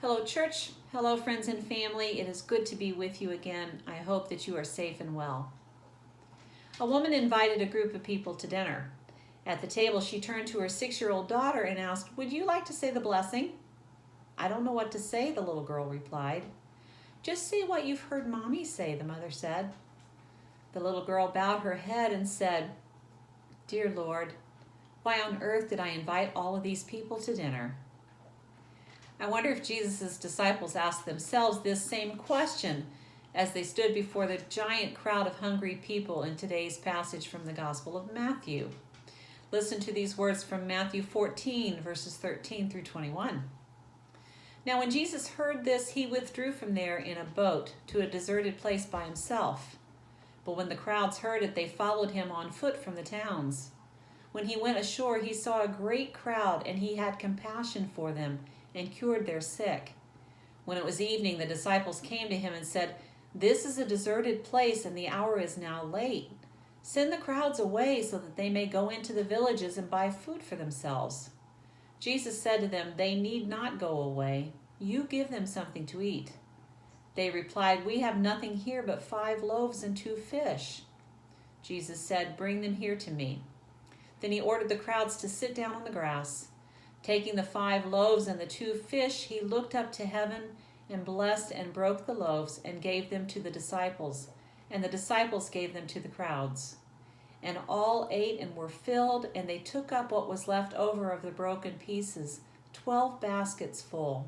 Hello, church. Hello, friends and family. It is good to be with you again. I hope that you are safe and well. A woman invited a group of people to dinner. At the table, she turned to her 6-year-old daughter and asked, "Would you like to say the blessing?" "I don't know what to say," the little girl replied. "Just say what you've heard Mommy say," the mother said. The little girl bowed her head and said, "Dear Lord, why on earth did I invite all of these people to dinner?" I wonder if Jesus' disciples asked themselves this same question as they stood before the giant crowd of hungry people in today's passage from the Gospel of Matthew. Listen to these words from Matthew 14, verses 13 through 21. Now when Jesus heard this, he withdrew from there in a boat to a deserted place by himself. But when the crowds heard it, they followed him on foot from the towns. When he went ashore, he saw a great crowd, and he had compassion for them and cured their sick. When it was evening, the disciples came to him and said, "This is a deserted place, and the hour is now late. Send the crowds away so that they may go into the villages and buy food for themselves." Jesus said to them, "They need not go away. You give them something to eat." They replied, "We have nothing here but 5 loaves and 2 fish." Jesus said, "Bring them here to me." Then he ordered the crowds to sit down on the grass. Taking the 5 loaves and the 2 fish, he looked up to heaven and blessed and broke the loaves and gave them to the disciples, and the disciples gave them to the crowds. And all ate and were filled, and they took up what was left over of the broken pieces, 12 baskets full.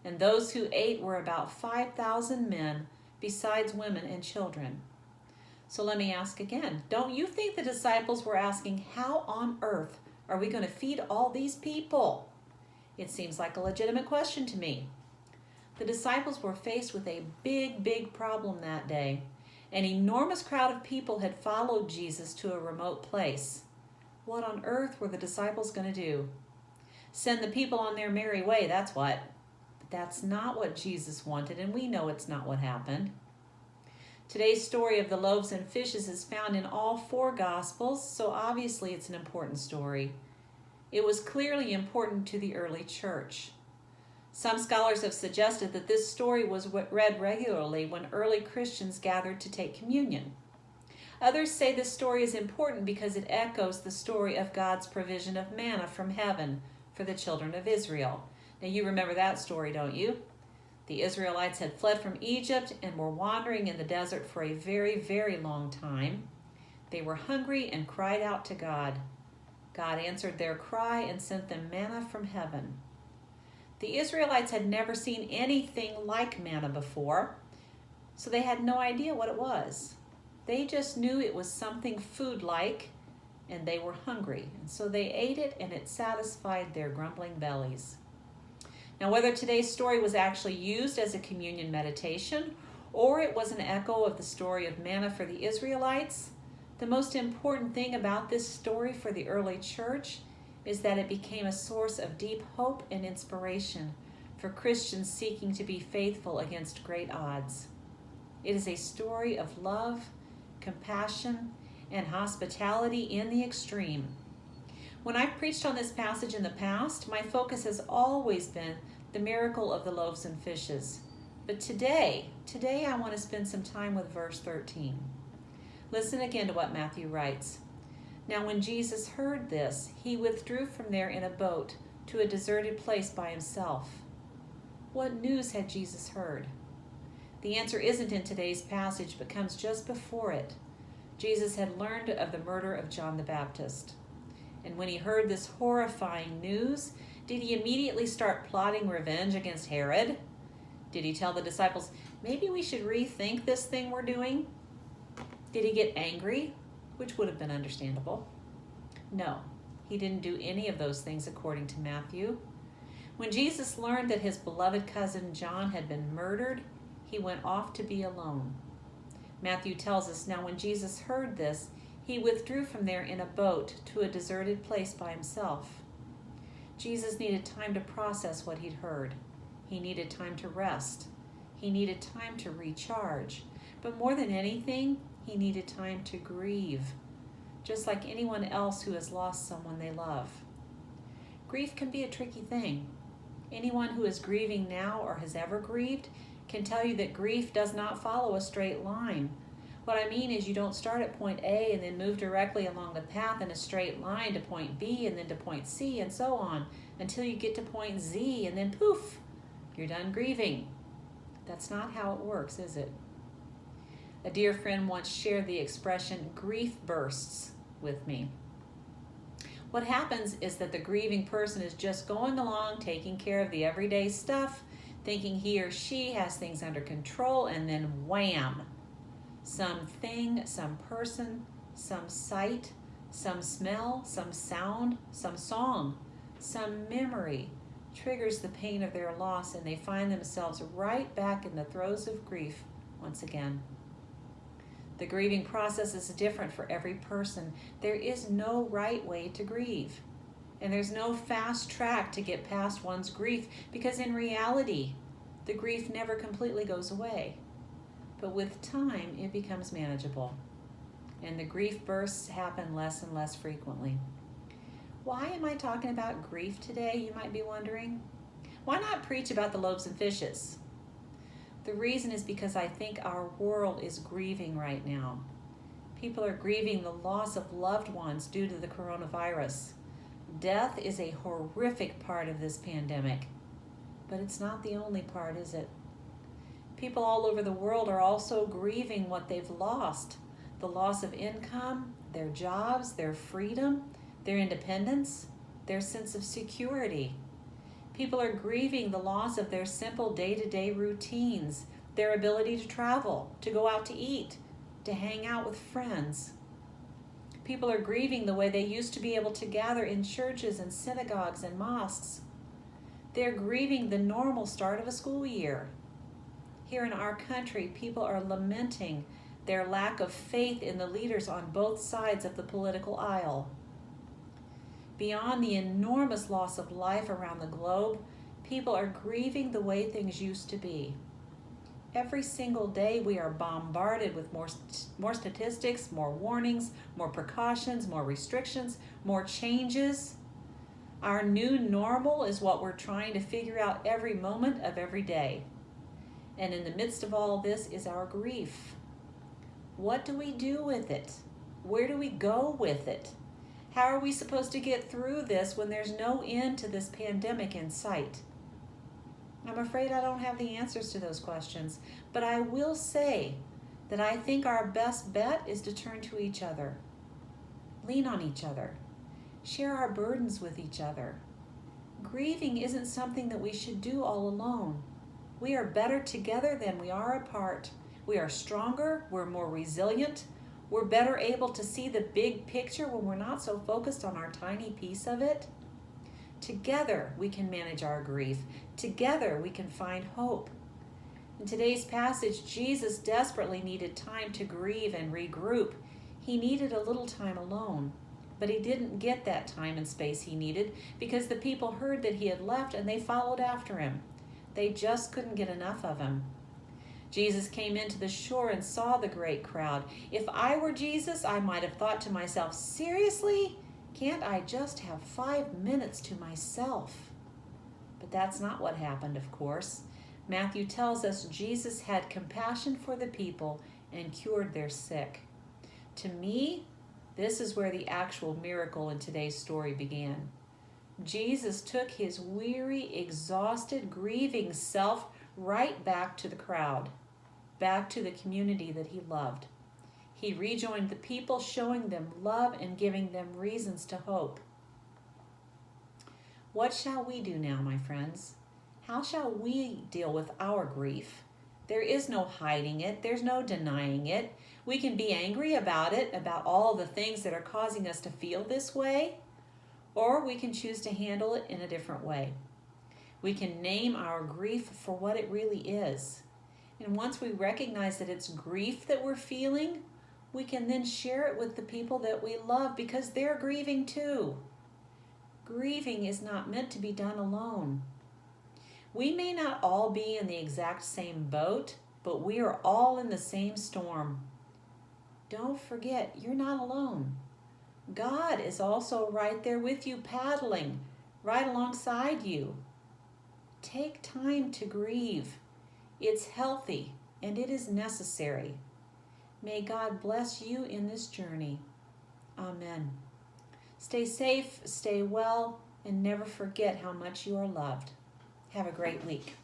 And those who ate were about 5,000 men, besides women and children. So let me ask again, don't you think the disciples were asking, how on earth are we going to feed all these people? It seems like a legitimate question to me. The disciples were faced with a big problem that day. An enormous crowd of people had followed Jesus to a remote place. What on earth were the disciples going to do? Send the people on their merry way, that's what. But that's not what Jesus wanted, and we know it's not what happened. Today's story of the loaves and fishes is found in all 4 Gospels, so obviously it's an important story. It was clearly important to the early church. Some scholars have suggested that this story was read regularly when early Christians gathered to take communion. Others say this story is important because it echoes the story of God's provision of manna from heaven for the children of Israel. Now you remember that story, don't you? The Israelites had fled from Egypt and were wandering in the desert for a very long time. They were hungry and cried out to God. God answered their cry and sent them manna from heaven. The Israelites had never seen anything like manna before, so they had no idea what it was. They just knew it was something food-like, and they were hungry, and so they ate it, and it satisfied their grumbling bellies. Now, whether today's story was actually used as a communion meditation or it was an echo of the story of manna for the Israelites, the most important thing about this story for the early church is that it became a source of deep hope and inspiration for Christians seeking to be faithful against great odds. It is a story of love, compassion, and hospitality in the extreme. When I've preached on this passage in the past, my focus has always been the miracle of the loaves and fishes. But today I want to spend some time with verse 13. Listen again to what Matthew writes. Now when Jesus heard this, he withdrew from there in a boat to a deserted place by himself. What news had Jesus heard? The answer isn't in today's passage, but comes just before it. Jesus had learned of the murder of John the Baptist. And when he heard this horrifying news, did he immediately start plotting revenge against Herod? Did he tell the disciples, maybe we should rethink this thing we're doing? Did he get angry, which would have been understandable? No, he didn't do any of those things according to Matthew. When Jesus learned that his beloved cousin John had been murdered, he went off to be alone. Matthew tells us, now when Jesus heard this, he withdrew from there in a boat to a deserted place by himself. Jesus needed time to process what he'd heard. He needed time to rest. He needed time to recharge. But more than anything, he needed time to grieve, just like anyone else who has lost someone they love. Grief can be a tricky thing. Anyone who is grieving now or has ever grieved can tell you that grief does not follow a straight line. What I mean is you don't start at point A and then move directly along the path in a straight line to point B and then to point C and so on until you get to point Z, and then poof, you're done grieving. That's not how it works, is it? A dear friend once shared the expression grief bursts with me. What happens is that the grieving person is just going along, taking care of the everyday stuff, thinking he or she has things under control, and then wham! Something, some person, some sight, some smell, some sound, some song, some memory triggers the pain of their loss, and they find themselves right back in the throes of grief once again. The grieving process is different for every person. There is no right way to grieve, and there's no fast track to get past one's grief, because in reality, the grief never completely goes away. But with time, it becomes manageable, and the grief bursts happen less and less frequently. Why am I talking about grief today, you might be wondering? Why not preach about the loaves and fishes? The reason is because I think our world is grieving right now. People are grieving the loss of loved ones due to the coronavirus. Death is a horrific part of this pandemic, but it's not the only part, is it? People all over the world are also grieving what they've lost. The loss of income, their jobs, their freedom, their independence, their sense of security. People are grieving the loss of their simple day-to-day routines, their ability to travel, to go out to eat, to hang out with friends. People are grieving the way they used to be able to gather in churches and synagogues and mosques. They're grieving the normal start of a school year. Here in our country, people are lamenting their lack of faith in the leaders on both sides of the political aisle. Beyond the enormous loss of life around the globe, people are grieving the way things used to be. Every single day we are bombarded with more statistics, more warnings, more precautions, more restrictions, more changes. Our new normal is what we're trying to figure out every moment of every day. And in the midst of all this is our grief. What do we do with it? Where do we go with it? How are we supposed to get through this when there's no end to this pandemic in sight? I'm afraid I don't have the answers to those questions, but I will say that I think our best bet is to turn to each other, lean on each other, share our burdens with each other. Grieving isn't something that we should do all alone. We are better together than we are apart. We are stronger, we're more resilient, we're better able to see the big picture when we're not so focused on our tiny piece of it. Together we can manage our grief. Together we can find hope. In today's passage, Jesus desperately needed time to grieve and regroup. He needed a little time alone, but he didn't get that time and space he needed because the people heard that he had left and they followed after him. They just couldn't get enough of him. Jesus came into the shore and saw the great crowd. If I were Jesus, I might have thought to myself, seriously? Can't I just have 5 minutes to myself? But that's not what happened, of course. Matthew tells us Jesus had compassion for the people and cured their sick. To me, this is where the actual miracle in today's story began. Jesus took his weary, exhausted, grieving self right back to the crowd, back to the community that he loved. He rejoined the people, showing them love and giving them reasons to hope. What shall we do now, my friends? How shall we deal with our grief? There is no hiding it. There's no denying it. We can be angry about it, about all the things that are causing us to feel this way, or we can choose to handle it in a different way. We can name our grief for what it really is. And once we recognize that it's grief that we're feeling, we can then share it with the people that we love because they're grieving too. Grieving is not meant to be done alone. We may not all be in the exact same boat, but we are all in the same storm. Don't forget, you're not alone. God is also right there with you, paddling right alongside you. Take time to grieve. It's healthy and it is necessary. May God bless you in this journey. Amen. Stay safe, stay well, and never forget how much you are loved. Have a great week.